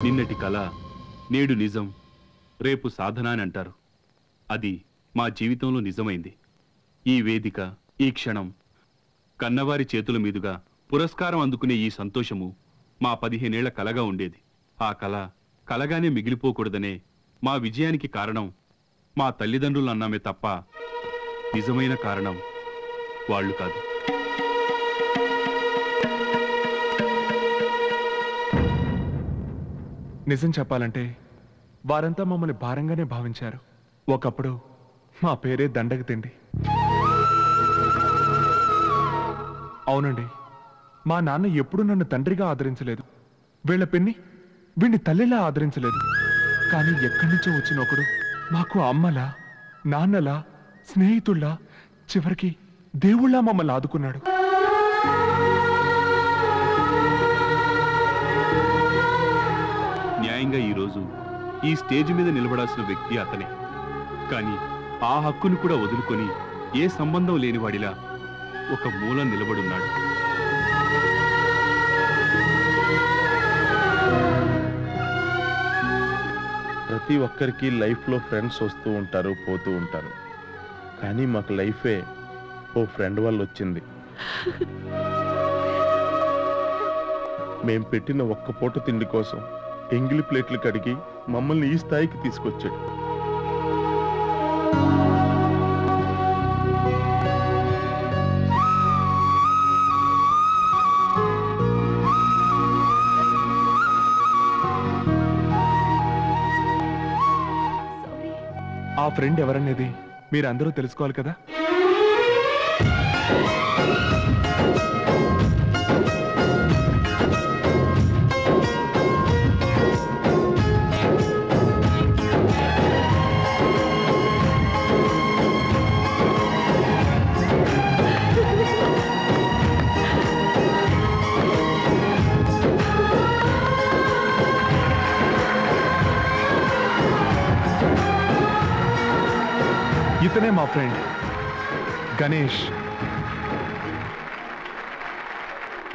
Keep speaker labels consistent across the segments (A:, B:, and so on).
A: నిన్నటి కళ నేడు నిజం, రేపు సాధన అని అంటారు. అది మా జీవితంలో నిజమైంది. ఈ వేదిక, ఈ క్షణం, కన్నవారి చేతుల మీదుగా పురస్కారం అందుకునే ఈ సంతోషము మా 15 ఏళ్ల కలగా ఉండేది. ఆ కళ కలగానే మిగిలిపోకూడదనే మా విజయానికి కారణం మా తల్లిదండ్రులు అన్నామే తప్ప నిజమైన కారణం వాళ్ళు కాదు.
B: నిజం చెప్పాలంటే వారంతా మమ్మల్ని భారంగానే భావించారు. ఒకప్పుడు మా పేరే దండగ తిండి. అవునండి, మా నాన్న ఎప్పుడూ నన్ను తండ్రిగా ఆదరించలేదు. వీళ్ళ పిన్ని వీణ్ణి తల్లిలా ఆదరించలేదు. కానీ ఎక్కడి నుంచో వచ్చిన ఒకడు మాకు అమ్మలా, నాన్నలా, స్నేహితుల్లా, చివరికి దేవుళ్ళ మమ్మల్ని ఆదుకున్నాడు.
A: న్యాయంగా ఈరోజు ఈ స్టేజ్ మీద నిలబడాల్సిన వ్యక్తి అతనే. కానీ ఆ హక్కును కూడా వదులుకొని ఏ సంబంధం లేనివాడిలా ఒక మూల నిలబడున్నాడు.
C: ప్రతి ఒక్కరికి లైఫ్లో ఫ్రెండ్స్ వస్తూ ఉంటారు, పోతూ ఉంటారు. కానీ మాకు లైఫే ఓ ఫ్రెండ్ వల్ల వచ్చింది. మేం పెట్టిన ఒక్క పూట తిండి కోసం ఎంగిలి ప్లేట్లు కడిగి మమ్మల్ని ఈ స్థాయికి తీసుకొచ్చాడు.
B: ఆ ఫ్రెండ్ ఎవరనేది మీరందరూ తెలుసుకోవాలి కదా. ఇతనే మా ఫ్రెండ్ గణేష్.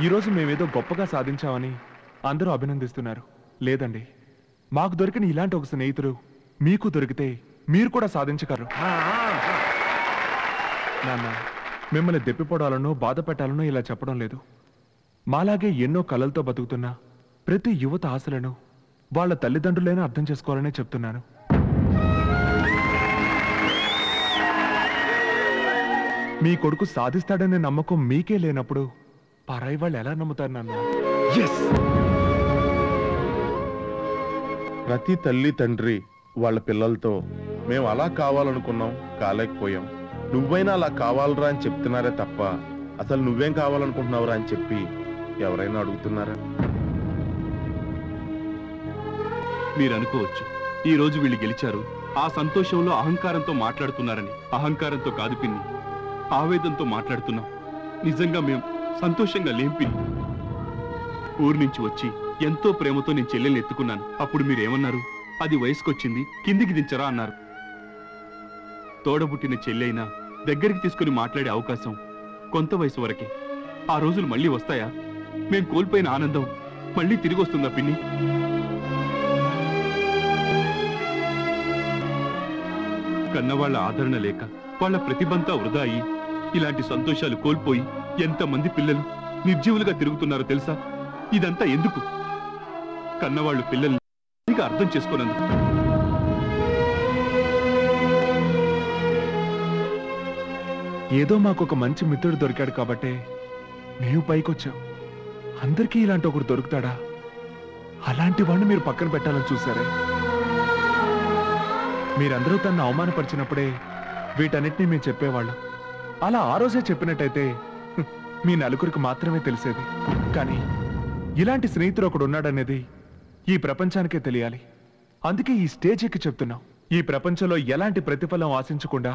B: ఈరోజు మేమేదో గొప్పగా సాధించామని అందరూ అభినందిస్తున్నారు. లేదండి, మాకు దొరికిన ఇలాంటి ఒక స్నేహితుడు మీకు దొరికితే మీరు కూడా సాధించగలరు. నాన్న, మిమ్మల్ని దెప్పిపోవడాలనో బాధ పెట్టాలనో ఇలా చెప్పడం లేదు. మాలాగే ఎన్నో కలలతో బతుకుతున్న ప్రతి యువత ఆశలను వాళ్ళ తల్లిదండ్రులైనా అర్థం చేసుకోవాలనే చెప్తున్నాను. మీ కొడుకు సాధిస్తాడనే నమ్మకం మీకే లేనప్పుడు పరాయి వాళ్ళు ఎలా నమ్ముతారు నాన్న?
C: ప్రతి తల్లి తండ్రి వాళ్ళ పిల్లలతో మేము అలా కావాలనుకున్నాం, కాలేకపోయాం, నువ్వైనా అలా కావాలరా అని చెప్తున్నారే తప్ప అసలు నువ్వేం కావాలనుకుంటున్నావురా అని చెప్పి ఎవరైనా అడుగుతున్నారా?
A: మీరు అనుకోవచ్చు, ఈ రోజు వీళ్ళు గెలిచారు, ఆ సంతోషంలో అహంకారంతో మాట్లాడుతున్నారని. అహంకారంతో కాదు పిన్ని, ఆవేదంతో మాట్లాడుతున్నాం. నిజంగా మేము సంతోషంగా లేం పిన్ని. ఊరి నుంచి వచ్చి ఎంతో ప్రేమతో నేను చెల్లెల్ని ఎత్తుకున్నాను. అప్పుడు మీరేమన్నారు? అది వయసుకొచ్చింది, కిందికి దించరా అన్నారు. తోడబుట్టిన చెల్లెైనా దగ్గరికి తీసుకుని మాట్లాడే అవకాశం కొంత వయసు వరకే. ఆ రోజులు మళ్ళీ వస్తాయా? మేం కోల్పోయిన ఆనందం మళ్ళీ తిరిగి వస్తుందా పిన్ని? కన్నవాళ్ల ఆదరణ లేక, వాళ్ళ ప్రతిభంతా వృధా అయి, ఇలాంటి సంతోషాలు కోల్పోయి ఎంతమంది పిల్లలు నిర్జీవులుగా తిరుగుతున్నారో తెలుసా? ఇదంతా ఎందుకు? కన్నవాళ్ళు పిల్లల్ని అర్థం చేసుకోనందుకు.
B: ఏదో మాకు ఒక మంచి మిత్రుడు దొరికాడు కాబట్టే మేము పైకొచ్చాం. అందరికీ ఇలాంటి ఒకరు దొరుకుతాడా? అలాంటి వాడిని మీరు పక్కన పెట్టాలని చూసారే. మీరందరూ తనను అవమానపరిచినప్పుడే వీటన్నిటినీ మేము చెప్పేవాళ్ళం. అలా ఆ రోజే చెప్పినట్టయితే మీ నలుగురికి మాత్రమే తెలిసేది. కానీ ఇలాంటి స్నేహితుడు ఒకడు ఉన్నాడనేది ఈ ప్రపంచానికే తెలియాలి. అందుకే ఈ స్టేజ్ ఎక్కి చెప్తున్నాం. ఈ ప్రపంచంలో ఎలాంటి ప్రతిఫలం ఆశించకుండా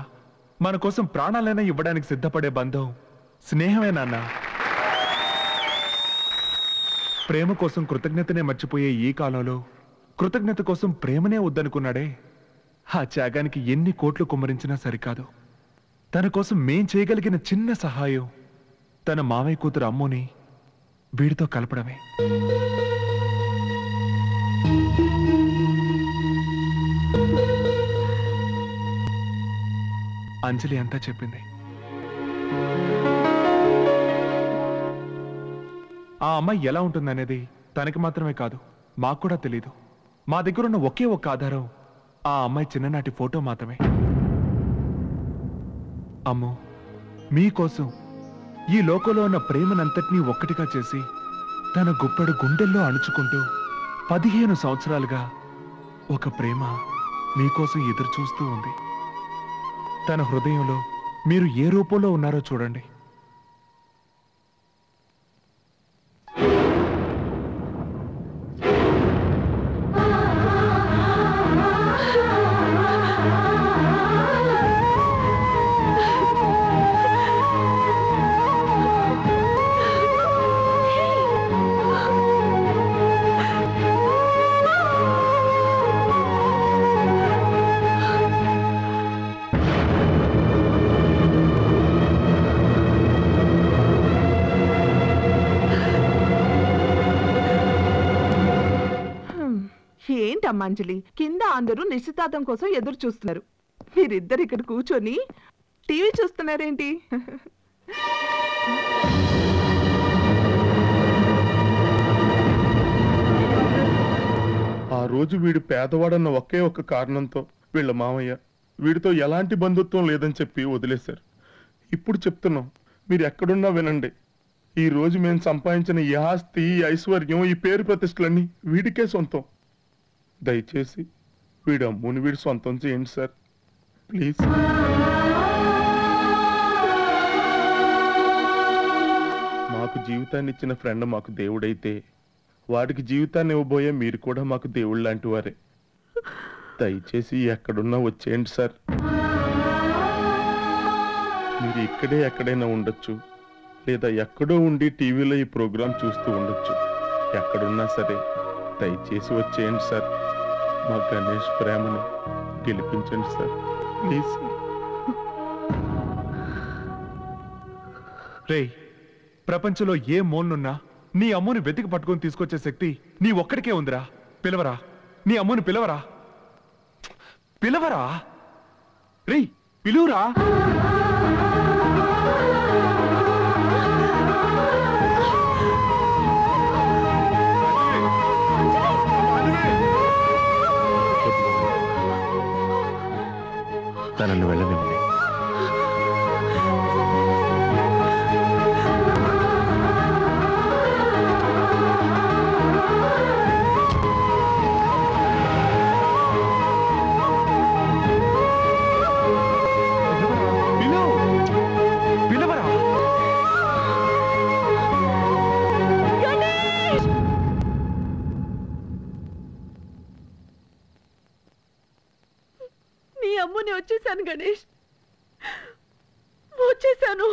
B: మన కోసం ప్రాణాలైనా ఇవ్వడానికి సిద్ధపడే బంధం స్నేహమే నాన్న. ప్రేమ కోసం కృతజ్ఞతనే మర్చిపోయే ఈ కాలంలో కృతజ్ఞత కోసం ప్రేమనే వద్దనుకున్నాడే, ఆ త్యాగానికి ఎన్ని కోట్లు కుమ్మరించినా సరికాదు. తన కోసం మేం చేయగలిగిన చిన్న సహాయం తన మామయ్య కూతురు అమ్ముని వీడితో కలపడమే. అంజలి అంతా చెప్పింది. ఆ అమ్మాయి ఎలా ఉంటుందనేది తనకి మాత్రమే కాదు, మాకు కూడా తెలీదు. మా దగ్గరున్న ఒకే ఒక్క ఆధారం ఆ అమ్మాయి చిన్ననాటి ఫోటో మాత్రమే. అమ్మో, మీకోసం ఈ లోకంలో ఉన్న ప్రేమనంతటినీ ఒక్కటిగా చేసి తన గుప్పెడు గుండెల్లో అణుచుకుంటూ 15 సంవత్సరాలుగా ఒక ప్రేమ మీకోసం ఎదురు చూస్తూ ఉంది. తన హృదయంలో మీరు ఏ రూపంలో ఉన్నారో చూడండి.
D: ఏంటమ్మా అంజలి, కింద అందరూ నిశ్చితార్థం కోసం ఎదురు చూస్తున్నారు, మీరిద్దరు ఇక్కడ కూర్చొని టీవీ చూస్తున్నారేంటి?
C: ఆ రోజు వీడు పేదవాడన్న ఒకే ఒక్క కారణంతో వీళ్ళ మామయ్య వీడితో ఎలాంటి బంధుత్వం లేదని చెప్పి వదిలేశారు. ఇప్పుడు చెప్తున్నాం, మీరు ఎక్కడున్నా వినండి. ఈ రోజు మేము సంపాదించిన ఈ ఆస్తి, ఈ ఐశ్వర్యం, ఈ పేరు ప్రతిష్టలన్నీ వీడికే సొంతం. దయచేసి వీడు అమ్ముని వీడు సొంతం చేయండి సార్, ప్లీజ్. మాకు జీవితాన్ని ఇచ్చిన ఫ్రెండ్ మాకు దేవుడైతే వాడికి జీవితాన్ని ఇవ్వబోయే మీరు కూడా మాకు దేవుడు లాంటి వారే. దయచేసి ఎక్కడున్నా వచ్చేయండి సార్. మీరు ఇక్కడే ఎక్కడైనా ఉండొచ్చు, లేదా ఎక్కడో ఉండి టీవీలో ఈ ప్రోగ్రాం చూస్తూ ఉండొచ్చు. ఎక్కడున్నా సరే దయచేసి వచ్చేయండి సార్. మా గణేష్ ప్రేమని గెలిపించండి సార్, ప్లీజ్.
B: రే, ప్రపంచంలో ఏ మూలనున్నా నీ అమ్ముని వెతికి పట్టుకొని తీసుకొచ్చే శక్తి నీ ఒక్కడికే ఉందిరా. పిలవరా, నీ అమ్ముని పిలవరా, పిలవరా, రే పిలువురా.
C: తనను వెళ్ళనివ్వండి.
D: నీ అమ్ముని వచ్చేసాను గణేష్, వచ్చేసాను.